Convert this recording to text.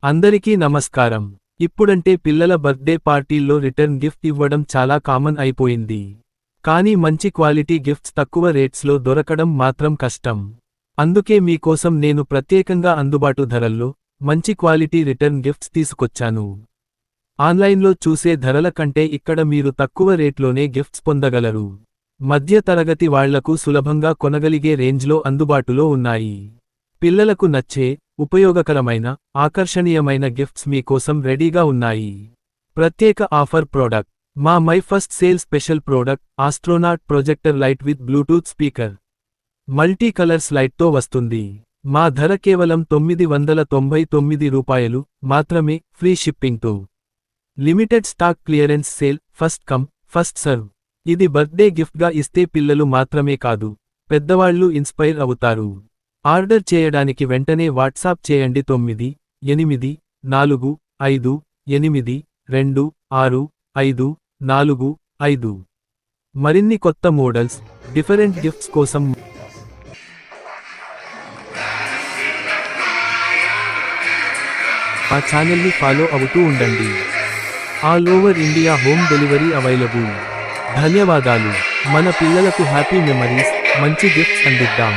అందరికీ నమస్కారం. ఇప్పుడంటే పిల్లల బర్త్డే పార్టీల్లో రిటర్న్ గిఫ్ట్ ఇవ్వడం చాలా కామన్ అయిపోయింది. కానీ మంచి క్వాలిటీ గిఫ్ట్స్ తక్కువ రేట్స్లో దొరకడం మాత్రం కష్టం. అందుకే మీకోసం నేను ప్రత్యేకంగా అందుబాటు ధరల్లో మంచి క్వాలిటీ రిటర్న్ గిఫ్ట్స్ తీసుకొచ్చాను. ఆన్లైన్లో చూసే ధరల కంటే ఇక్కడ మీరు తక్కువ రేట్లోనే గిఫ్ట్స్ పొందగలరు. మధ్య తరగతి వాళ్లకు సులభంగా కొనగలిగే రేంజ్లో అందుబాటులో ఉన్నాయి. పిల్లలకు నచ్చే ఉపయోగకరమైన ఆకర్షణీయమైన గిఫ్ట్స్ మీకోసం రెడీగా ఉన్నాయి. ప్రత్యేక ఆఫర్ ప్రోడక్ట్ మా my first sale special product astronaut projector light with bluetooth speaker. Multi colors లైట్తో వస్తుంది. మా ధర కేవలం రూ. 999 మాత్రమే, ఫ్రీ షిప్పింగ్తో. Limited stock clearance sale, first come first serve. ఇది బర్త్డే గిఫ్ట్గా ఇస్తే పిల్లలు మాత్రమే కాదు, పెద్దవాళ్లు ఇన్స్పైర్ అవుతారు. ఆర్డర్ చేయడానికి వెంటనే వాట్సాప్ చేయండి 98458655. మరిన్ని కొత్త మోడల్స్, డిఫరెంట్ గిఫ్ట్స్ కోసం మా ఛానల్ని ఫాలో అవుతూ ఉండండి. All over India home delivery available. ధన్యవాదాలు. మన పిల్లలకు హ్యాపీ మెమరీస్, మంచి గిఫ్ట్స్ అందిద్దాం.